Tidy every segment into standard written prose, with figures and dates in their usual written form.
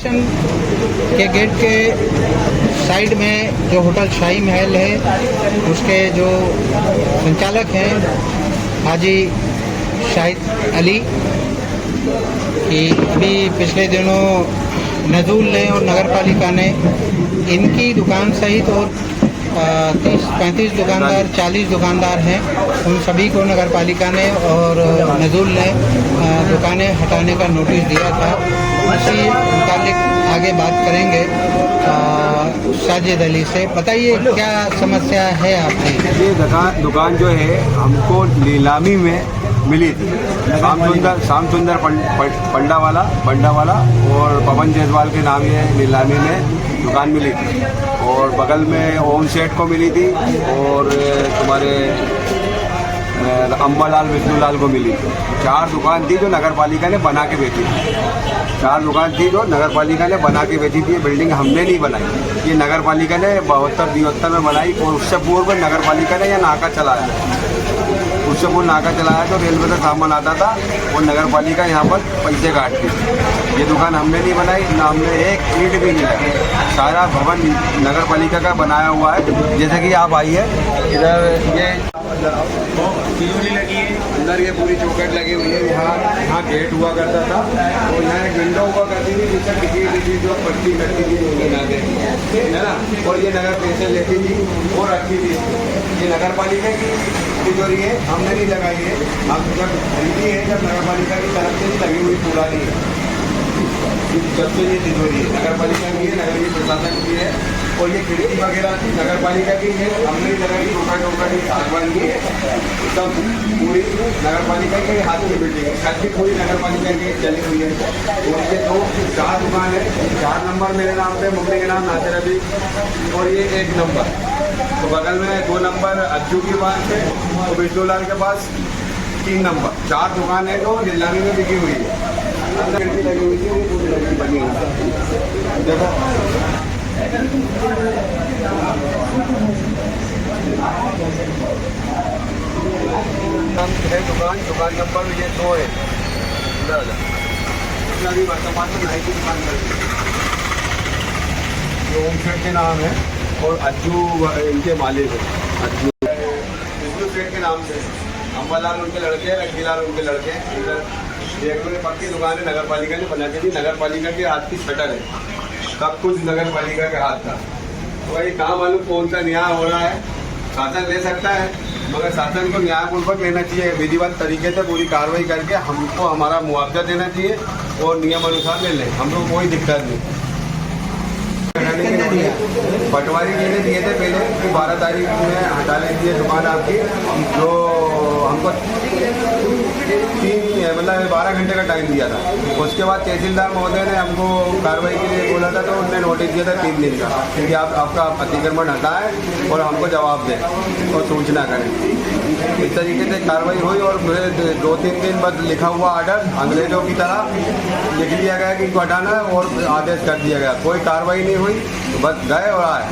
के गेट के साइड में जो होटल शाही महल है उसके जो संचालक हैं हाजी शाहिद अली कि अभी पिछले दिनों नजूल ने और नगर पालिका ने इनकी दुकान सहित और 30-35 दुकानदार 40 दुकानदार हैं, उन सभी को नगर पालिका ने और नजूल ने दुकानें हटाने का नोटिस दिया था। उसी मुतालिक आगे बात करेंगे साजिद अली से। बताइए क्या समस्या है आपकी? ये दुकान जो है हमको नीलामी में मिली थी। श्याम सुंदर पंडा वाला और पवन जायसवाल के नाम ये नीलामी में दुकान मिली थी और बगल में ओम सेठ को मिली थी और तुम्हारे अम्बालाल विष्णुलाल को मिली थी। 4 दुकान थी जो नगर पालिका ने बना के बेची थी। 4 दुकान थी जो नगर पालिका ने बना के बेची थी। ये बिल्डिंग हमने नहीं बनाई, ये नगर पालिका ने 72-73 में बनाई और उससे पूर्व नगर पालिका ने यह नाका चलाया। उससे पूर्व नाका चलाया तो रेलवे का सामान आता था और नगर पालिका यहाँ पर पैसे काटती थी। ये दुकान हमने नहीं बनाई, ना हमने एक ईंट भी नहीं लगाई। सारा भवन नगर पालिका का बनाया हुआ है। जैसे कि आप आइए इधर, ये तिजोरी लगी है, अंदर ये पूरी चौखट लगी हुई है। यहाँ गेट हुआ करता था और यहाँ एक विंडो हुआ करती थी जिससे टिकट जो पर्ची कटती थी है ना, और ये नगर पैसे लेती थी और रखती थी। ये नगर पालिका की तिजोरी है, हमने नहीं लगाई है। हम जब खरीदी है जब नगर पालिका की तरफ से लगी हुई पुरानी है, जब से ये तिजोरी है नगर पालिका की है, नगर की प्रशासन की है। और ये खिड़की वगैरह थी नगर पालिका की है, हमने नहीं लगाई। टोका सागवान की है, सब पूरी नगर पालिका के हाथ की बिल्डिंग है। छत भी पूरी नगर पालिका की चली हुई है। और ये 4 दुकान है। 4 नंबर मेरे नाम पे, मम्मी के नाम नासिर अली, और ये 1 नंबर। तो बगल में 2 नंबर अज्जू के पास है और विष्णुलाल के पास 3 नंबर। 4 दुकान है जो नीलामी में बिकी हुई है। खिड़की लगी हुई थी, वो पूरी लगी बनी हुई है। देखो है दुकान नंबर ये 2 है। अभी वर्तमान में नाई की दुकान कर ओम सेठ के नाम है और अज्जू इनके मालिक है। अज्जू विष्णु सेठ के नाम से, अम्बालाल उनके लड़के हैं, रंगीलाल उनके लड़के हैं। इधर एक पक्की दुकान है, नगर पालिका ने बना के दी। नगर पालिका के हाथ की शटर है, सब कुछ नगर पालिका के हाथ था। तो भाई कहाँ मालूम कौन सा न्याय हो रहा है। शासन ले सकता है मगर शासन को न्यायपूर्वक लेना चाहिए, विधिवत तरीके से पूरी कार्रवाई करके हमको हमारा मुआवजा देना चाहिए और नियम अनुसार ले लें। हम लोग कोई दिक्कत नहीं। पटवारी लेने दिए थे पहले कि 12 तारीख में हटा लेंगे ये दुकान आपकी, जो हमको 12 घंटे का टाइम दिया था। उसके बाद तहसीलदार महोदय ने हमको कार्रवाई के लिए बोला था, तो उन्होंने नोटिस दिया था 3 दिन का कि आप आपका अतिक्रमण हटाएं और हमको जवाब दें और सूचना करें। इस तरीके से कार्रवाई हुई और मुझे 2-3 दिन बाद लिखा हुआ आर्डर अंग्रेजों की तरह लिख दिया गया कि इनको हटाना है और आदेश कर दिया गया। कोई कार्रवाई नहीं हुई, बस गए और आए।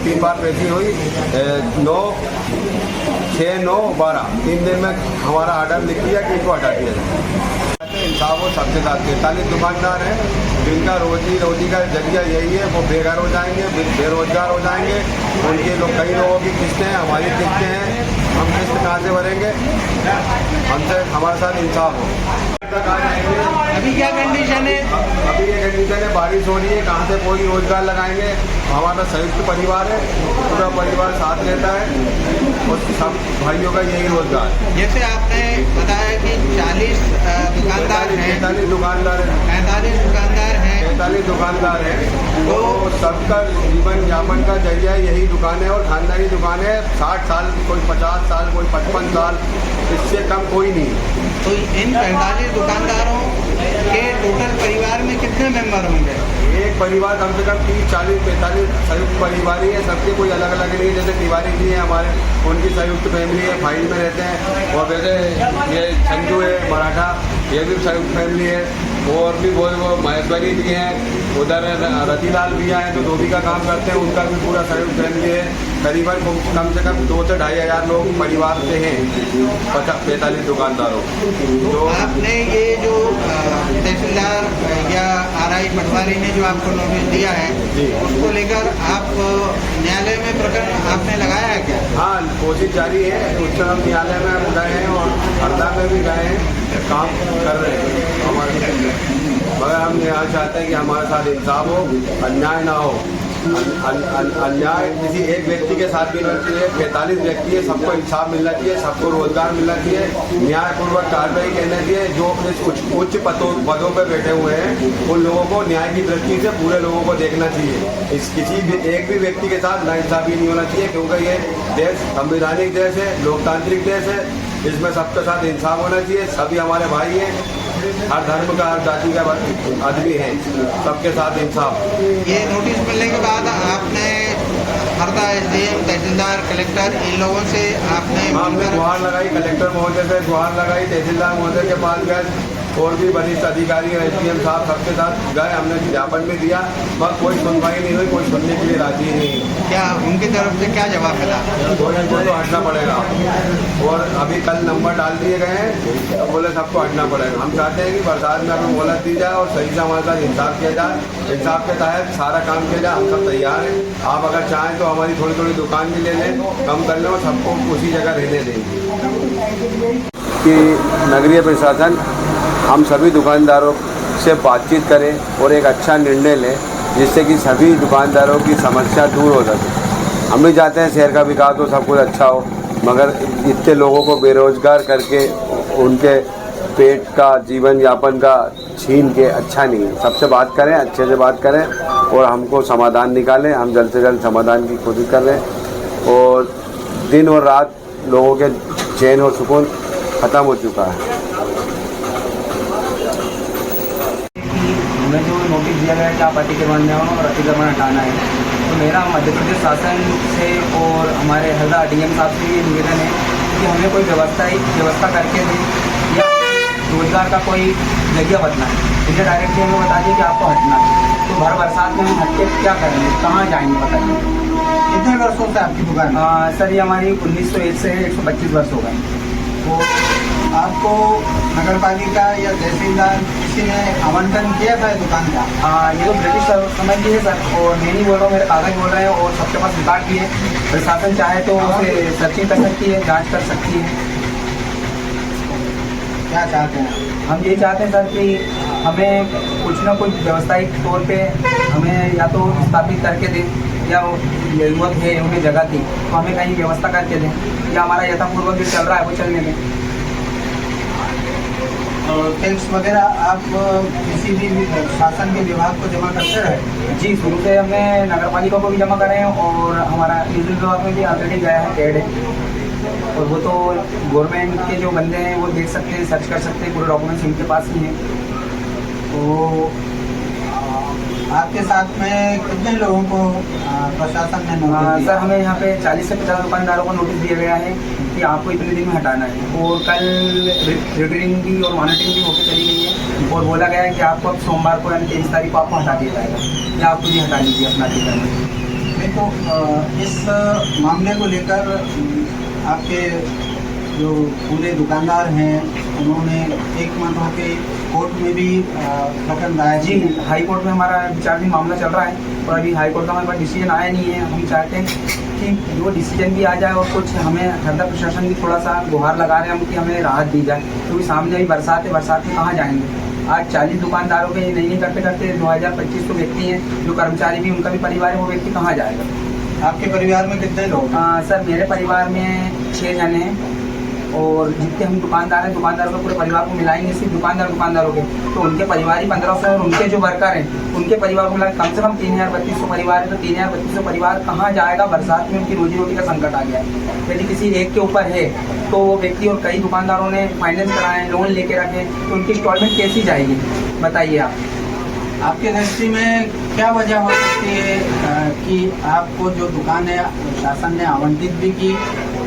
3 बार पेशी हुई, 9, 6, 9, 12 3 दिन में हमारा आर्डर लिख दिया कि इनको हटा दिया जाए। इंसाफ और सबसे साथ 43 दुकानदार हैं जिनका रोजी का जरिया यही है। वो बेघर हो जाएंगे, बेरोजगार हो जाएंगे। उनके लोग, कई लोगों की किस्तें हैं, हमारी किस्तें हैं, हम किस्त कहाँ से भरेंगे? हमसे हमारे साथ इंसाफ हो। अभी क्या कंडीशन है? अभी ये कंडीशन है, बारिश हो रही है, कहाँ से कोई रोजगार लगाएंगे? हमारा संयुक्त परिवार है, पूरा परिवार साथ रहता है और सब भाइयों का यही रोजगार। जैसे आपने बताया कि 40 दुकानदार हैं, 45 दुकानदार हैं, 45 दुकानदार हैं, 45 दुकानदार हैं। तो सबका जीवन यापन का जरिया यही दुकान है और खानदानी दुकान है। 60 साल, कोई 50 साल, कोई 55 साल, इससे कम कोई नहीं। तो इन 45 दुकानदारों के टोटल परिवार में कितने मेंबर होंगे? एक परिवार कम से कम 30, 40, 45 संयुक्त परिवार ही है। सबके कोई अलग अलग नहीं है। जैसे तिवारी जी हैं हमारे, उनकी संयुक्त फैमिली है, फाइल में रहते हैं। और वैसे ये संजू है मराठा, ये भी संयुक्त फैमिली है। और भी वो महेश्वरी भी हैं, उधर रतीलाल भी हैं जो धोबी का काम करते हैं, उनका भी पूरा संयुक्त फैमिली है। करीबन कम से कम 2 से 2,500 लोग परिवार से हैं 45 दुकानदारों। तो आपने ये जो तहसीलदार या आरआई पटवारी ने जो आपको नोटिस दिया है जी। उसको लेकर आप न्यायालय में प्रकरण आपने लगाया है क्या? हाँ, कोशिश जारी है। उच्चतम न्यायालय में हम गए हैं और हरदा में भी गए हैं, काम कर रहे हैं हमारे, मगर हम यहाँ चाहते हैं कि हमारे साथ इंसाफ हो, अन्याय ना हो। अन्याय किसी एक व्यक्ति के साथ भी नहीं चाहिए, 45 व्यक्ति है, सबको इंसाफ मिलना चाहिए, सबको रोजगार मिलना चाहिए, न्यायपूर्वक कार्रवाई करना चाहिए। जो अपने उच्च पदों पर बैठे हुए हैं उन लोगों को न्याय की दृष्टि से पूरे लोगों को देखना चाहिए। इस किसी भी एक भी व्यक्ति के साथ नाइंसाफी नहीं होना चाहिए, क्योंकि ये देश संवैधानिक देश है, लोकतांत्रिक देश है, इसमें सबके साथ इंसाफ होना चाहिए। सभी हमारे भाई हैं, हर धर्म का, हर जाति का आदमी है, सबके साथ इंसाफ। ये नोटिस मिलने के बाद आपने हरदा एसडीएम, तहसीलदार, कलेक्टर इन लोगों से आपने हमने गुहार लगाई, कलेक्टर महोदय से गुहार लगाई, तहसीलदार महोदय के पास गए, और भी वरिष्ठ अधिकारी और एसडीएम साहब सबके साथ गए, हमने ज्ञापन भी दिया, मगर कोई सुनवाई नहीं हुई, कोई सुनने के लिए राजी नहीं। क्या उनकी तरफ से क्या जवाब मिला? तो इनको तो हटना पड़ेगा, और अभी कल नंबर डाल दिए गए हैं, तो बोले सबको हटना पड़ेगा। हम चाहते हैं कि बरसात में हमें मोहलत दी जाए और सही से हमारे साथ इंसाफ किया जाए, इंसाफ के तहत सारा काम किया जाए। हम सब तैयार हैं, आप अगर चाहें तो हमारी थोड़ी थोड़ी दुकान भी ले लें, कम कर लें और सबको उसी जगह रहने देंगे। कि नगरीय प्रशासन हम सभी दुकानदारों से बातचीत करें और एक अच्छा निर्णय लें, जिससे कि सभी दुकानदारों की समस्या दूर हो सके। हम भी चाहते हैं शहर का विकास हो, सब कुछ अच्छा हो, मगर इतने लोगों को बेरोजगार करके उनके पेट का, जीवन यापन का छीन के अच्छा नहीं है। सबसे बात करें, अच्छे से बात करें और हमको समाधान निकालें। हम जल्द से जल्द समाधान की कोशिश कर रहे हैं, और दिन और रात लोगों के चैन और सुकून ख़त्म हो चुका है। हमें जो नोटिस दिया गया है कि आप अतिक्रमण में हो और अतिक्रमण हटाना है, तो मेरा मध्य प्रदेश शासन से और हमारे हरदा डीएम साहब से ये निवेदन है कि हमें कोई व्यवस्था करके दें, या रोजगार का कोई जरिया बदलना है। इसे डायरेक्टली हमें बता दिए कि आपको हटना है, तो भर बरसात में हम हट के क्या करेंगे, कहाँ जाएंगे बताइए। कितने वर्षों से आपकी दुकान है? सर ये हमारी 1901 से 125 वर्ष हो गए। तो आपको नगर पालिका या तहसीलदार किसी ने आवंटन किया था दुकान का? ये तो ब्रिटिश समय की है सर, और मैं नहीं बोल रहा हूँ, मेरे कागज बोल रहे हैं, और सबके पास रिकॉर्ड भी है। प्रशासन चाहे तो उसे सर्चिंग कर सकती है, जांच कर सकती है। क्या चाहते हैं? हम ये चाहते हैं सर कि हमें कुछ ना कुछ व्यवसायिक तौर पे हमें या तो स्थापित करके दें, या जरूरत है उन्हें जगह दी तो हमें कहीं व्यवस्था करके दें, या हमारा यथापूर्वक जो चल रहा है वो चलने दें। और टैक्स वगैरह आप किसी भी शासन के विभाग को जमा करते रहे? जी, शुरू से हमने नगर पालिका को भी जमा करे हैं, और हमारा बिजली विभाग में भी ऑलरेडी गया है, पेड है, और वो तो गवर्नमेंट के जो बंदे हैं वो देख सकते हैं, सर्च कर सकते हैं, पूरे डॉक्यूमेंट्स उनके पास ही हैं। तो आपके साथ में कितने लोगों को प्रशासन ने नोटिस दिया? सर हमें यहाँ पे 40 से 50 दुकानदारों को नोटिस दिया गया है कि आपको इतने दिन में हटाना है, और कल रिटर्निंग भी और मॉनिटरिंग भी होकर चली गई है, और बोला गया है कि आपको अब सोमवार को यानी 23 तारीख को आपको हटा दिया जाएगा, या आप खुद ही हटा लीजिए अपना अधिकार। नहीं तो इस मामले को लेकर आपके जो पूरे दुकानदार हैं उन्होंने एक मत होकर कोर्ट में भी प्रकरण दायर? जी, हाई कोर्ट में हमारा विचाराधीन मामला चल रहा है, और अभी हाई कोर्ट का हमारे पास डिसीजन आया नहीं है। हम चाहते हैं कि वो डिसीजन भी आ जाए, और कुछ हमें हरदा प्रशासन भी थोड़ा सा गुहार लगा रहे हैं हम कि हमें राहत दी जाए, क्योंकि सामने अभी बरसात है, बरसात में कहाँ जाएंगे। आज 40 दुकानदारों के नहीं करते करते 2025 तो व्यक्ति हैं, जो कर्मचारी भी उनका भी परिवार है, वो व्यक्ति कहाँ जाएगा। आपके परिवार में कितने लोग? सर मेरे परिवार में 6 जने हैं, और जितने हम दुकानदार हैं, दुकानदारों के पूरे परिवार को मिलाएंगे, सिर्फ दुकानदारों के, तो उनके परिवार ही 1500 और उनके जो वर्कर हैं उनके परिवार को मिला कम से कम 3200 परिवार है। तो 3200 परिवार कहाँ जाएगा, बरसात में उनकी रोजी रोटी का संकट आ गया है। यदि किसी एक के ऊपर है तो वो व्यक्ति, और कई दुकानदारों ने फाइनेंस कराए, लोन लेके रखे, तो उनकी इंस्टॉलमेंट कैसी जाएगी बताइए आप। आपके दृष्टि में क्या वजह हो सकती है कि आपको जो दुकान है शासन ने आवंटित भी की,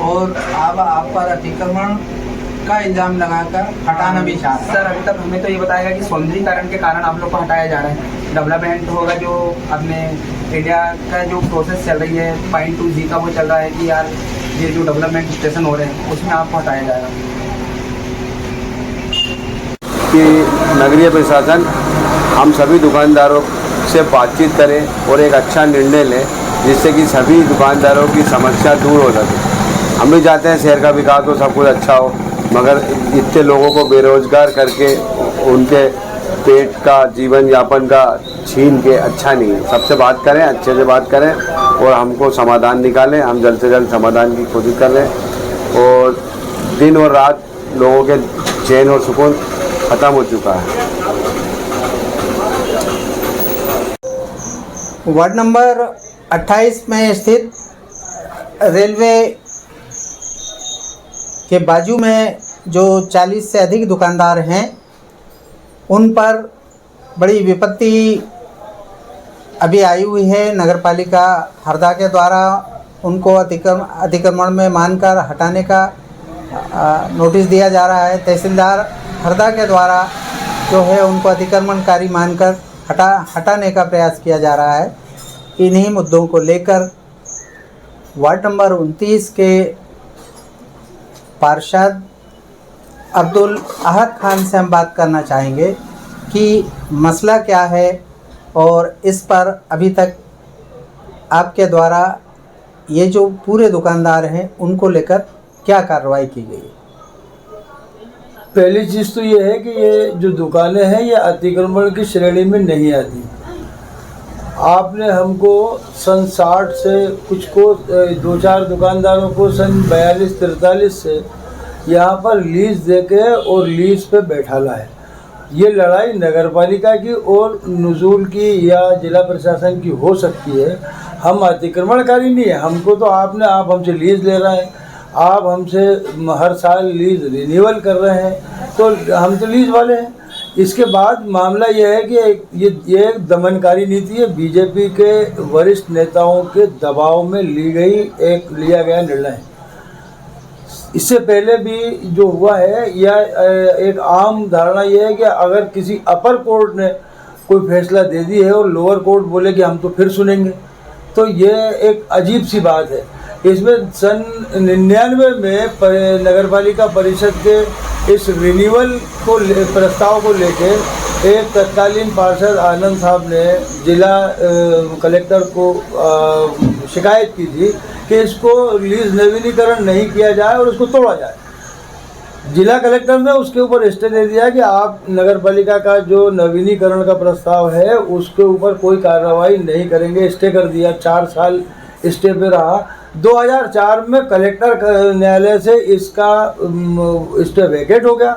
और अब आप पर अतिक्रमण का इल्जाम लगाकर हटाना भी चाहते हैं? सर अभी तक हमें तो ये बताएगा कि सौंदर्यीकरण के कारण आप लोग को हटाया जा रहा है। डेवलपमेंट होगा, जो अपने इंडिया का जो प्रोसेस चल रही है पॉइंट 2G का, वो चल रहा है कि यार ये जो डेवलपमेंट स्टेशन हो रहे हैं उसमें आपको हटाया जाएगा। कि नगरीय प्रशासन हम सभी दुकानदारों से बातचीत करें और एक अच्छा निर्णय लें जिससे कि सभी दुकानदारों की समस्या दूर हो सके। हम भी चाहते हैं शहर का विकास हो, सब कुछ अच्छा हो, मगर इतने लोगों को बेरोजगार करके उनके पेट का जीवन यापन का छीन के अच्छा नहीं है। सबसे बात करें, अच्छे से बात करें और हमको समाधान निकालें। हम जल्द से जल्द समाधान की कोशिश कर रहे हैं और दिन और रात लोगों के चैन और सुकून ख़त्म हो चुका है। वार्ड नंबर 28 में स्थित रेलवे के बाजू में जो 40 से अधिक दुकानदार हैं उन पर बड़ी विपत्ति अभी आई हुई है। नगरपालिका हरदा के द्वारा उनको अतिक्रमण में मानकर हटाने का नोटिस दिया जा रहा है। तहसीलदार हरदा के द्वारा जो है उनको अतिक्रमणकारी मानकर हटाने का प्रयास किया जा रहा है। इन्हीं मुद्दों को लेकर वार्ड नंबर 29 के पार्षद अब्दुल अहद खान से हम बात करना चाहेंगे कि मसला क्या है और इस पर अभी तक आपके द्वारा ये जो पूरे दुकानदार हैं उनको लेकर क्या कार्रवाई की गई है। पहली चीज़ तो ये है कि ये जो दुकानें हैं ये अतिक्रमण की श्रेणी में नहीं आती। आपने हमको सन 60 से कुछ को 2-4 दुकानदारों को सन 42-43 से यहाँ पर लीज देके और लीज पे बैठाला है। ये लड़ाई नगरपालिका की और नुज़ूल की या जिला प्रशासन की हो सकती है। हम अतिक्रमणकारी नहीं है। हमको तो आप हमसे लीज ले रहा है, आप हमसे हर साल लीज रिन्यूअल कर रहे हैं, तो हम तो लीज वाले हैं। इसके बाद मामला यह है कि ये एक दमनकारी नीति है। बीजेपी के वरिष्ठ नेताओं के दबाव में लिया गया निर्णय है। इससे पहले भी जो हुआ है या एक आम धारणा यह है कि अगर किसी अपर कोर्ट ने कोई फैसला दे दी है और लोअर कोर्ट बोले कि हम तो फिर सुनेंगे, तो ये एक अजीब सी बात है। इसमें सन 99 में नगरपालिका परिषद के इस रिन्यूअल को प्रस्ताव को लेके एक तत्कालीन पार्षद आनंद साहब ने जिला कलेक्टर को शिकायत की थी कि इसको लीज नवीनीकरण नहीं किया जाए और उसको तोड़ा जाए। जिला कलेक्टर ने उसके ऊपर स्टे दे दिया कि आप नगरपालिका का जो नवीनीकरण का प्रस्ताव है उसके ऊपर कोई कार्रवाई नहीं करेंगे, स्टे कर दिया। 4 साल स्टे पे रहा। 2004 में कलेक्टर न्यायालय से इसका स्टे वैकेट हो गया,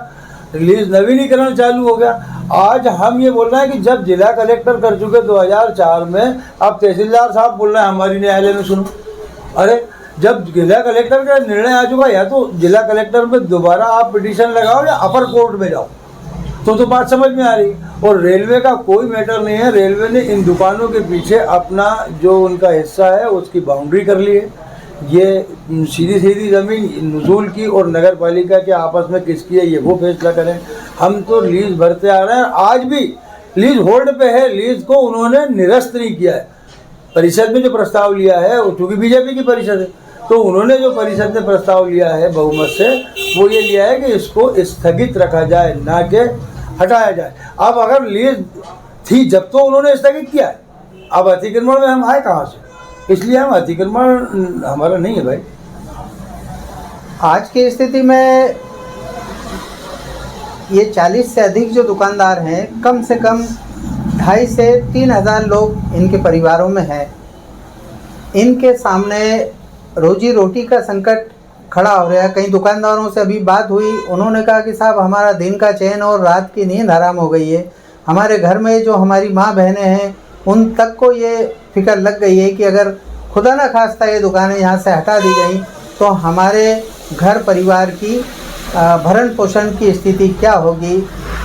लीज नवीनीकरण चालू हो गया। आज हम ये बोल रहे हैं कि जब जिला कलेक्टर कर चुके 2004 में, अब तहसीलदार साहब बोल रहे हैं हमारी न्यायालय में सुनो। अरे जब जिला कलेक्टर का निर्णय आ चुका, या तो जिला कलेक्टर में दोबारा आप पिटीशन लगाओ या अपर कोर्ट में जाओ, तो बात समझ में आ रही। और रेलवे का कोई मैटर नहीं है। रेलवे ने इन दुकानों के पीछे अपना जो उनका हिस्सा है उसकी बाउंड्री कर ली है। ये सीधी ज़मीन नुज़ूल की और नगर पालिका के आपस में किसकी है ये वो फैसला करें। हम तो लीज भरते आ रहे हैं, आज भी लीज होल्ड पे है। लीज को उन्होंने निरस्त नहीं किया है। परिषद में जो प्रस्ताव लिया है चूँकि बीजेपी की परिषद है, तो उन्होंने जो परिषद ने प्रस्ताव लिया है बहुमत से, वो ये लिया है कि इसको स्थगित रखा जाए, ना कि हटाया जाए। अब अगर लीज थी जब तो उन्होंने स्थगित किया है, अब अतिक्रमण में हम आए कहाँ से? इसलिए हम अतिक्रमण हमारा नहीं है भाई। आज की स्थिति में ये 40 से अधिक जो दुकानदार हैं, कम से कम 2,500 से 3,000 लोग इनके परिवारों में हैं। इनके सामने रोजी रोटी का संकट खड़ा हो रहा है। कई दुकानदारों से अभी बात हुई, उन्होंने कहा कि साहब हमारा दिन का चैन और रात की नींद हराम हो गई है। हमारे घर में जो हमारी माँ बहनें हैं उन तक को ये फिक्र लग गई है कि अगर खुदा ना खास्ता ये दुकानें यहाँ से हटा दी गई तो हमारे घर परिवार की भरण पोषण की स्थिति क्या होगी।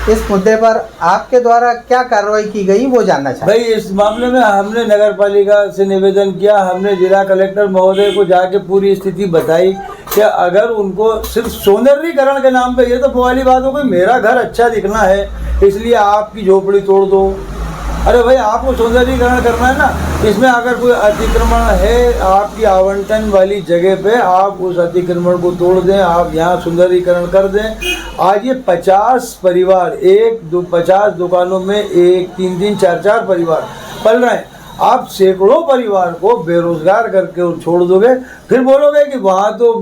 इस मुद्दे पर आपके द्वारा क्या कार्रवाई की गई वो जानना चाहिए। भाई इस मामले में हमने नगर पालिका से निवेदन किया, हमने जिला कलेक्टर महोदय को जाके पूरी स्थिति बताई कि अगर उनको सिर्फ सौंदर्यीकरण के नाम पे, ये तो वाली बात हो गई, मेरा घर अच्छा दिखना है इसलिए आपकी झोपड़ी तोड़ दो, अरे भाई आपको सौंदर्यीकरण करना है ना, इसमें अगर कोई अतिक्रमण है आपकी आवंटन वाली जगह पे, आप उस अतिक्रमण को तोड़ दें, आप यहाँ सुंदरीकरण कर दें। आज ये 50 परिवार 50 दुकानों में 1 3 4 परिवार पल रहे हैं। आप सैकड़ों परिवार को बेरोजगार करके छोड़ दोगे, फिर बोलोगे कि वहाँ तो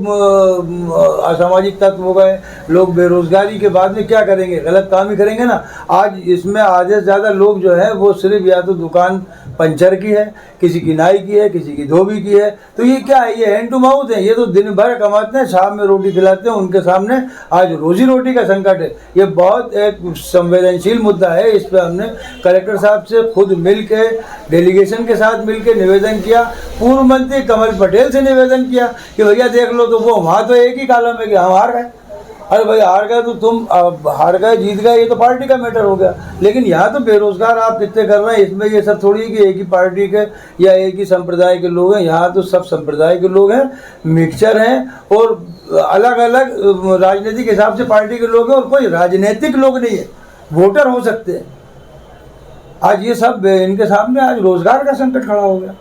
असामाजिक तत्व हो गए, लोग बेरोजगारी के बाद में क्या करेंगे, गलत काम ही करेंगे ना। आज इसमें आधे से ज़्यादा लोग जो है वो सिर्फ या तो दुकान पंचर की है, किसी की नाई की है, किसी की धोबी की है, तो ये क्या है, ये हैंड टू माउथ है। ये तो दिन भर कमाते हैं, शाम में रोटी खिलाते हैं, उनके सामने आज रोजी रोटी का संकट है। ये बहुत एक संवेदनशील मुद्दा है। इस पर हमने कलेक्टर साहब से खुद मिल के डेलीगेशन के साथ मिलकर निवेदन किया, पूर्व मंत्री कमल पटेल से निवेदन किया कि भैया देख लो, तो वो वहाँ तो एक ही कॉलम है कि हम हार गए। अरे भाई हार गए तो तुम हार गए जीत गए, ये तो पार्टी का मैटर हो गया। लेकिन यहाँ तो बेरोजगार आप कितने कर रहे हैं, इसमें ये सब थोड़ी है कि एक ही पार्टी के या एक ही संप्रदाय के लोग हैं। यहाँ तो सब संप्रदाय के लोग हैं, मिक्सचर हैं और अलग अलग राजनीतिक हिसाब से पार्टी के लोग हैं, और कोई राजनीतिक लोग नहीं है, वोटर हो सकते हैं। आज ये सब इनके सामने आज रोजगार का संकट खड़ा हो गया।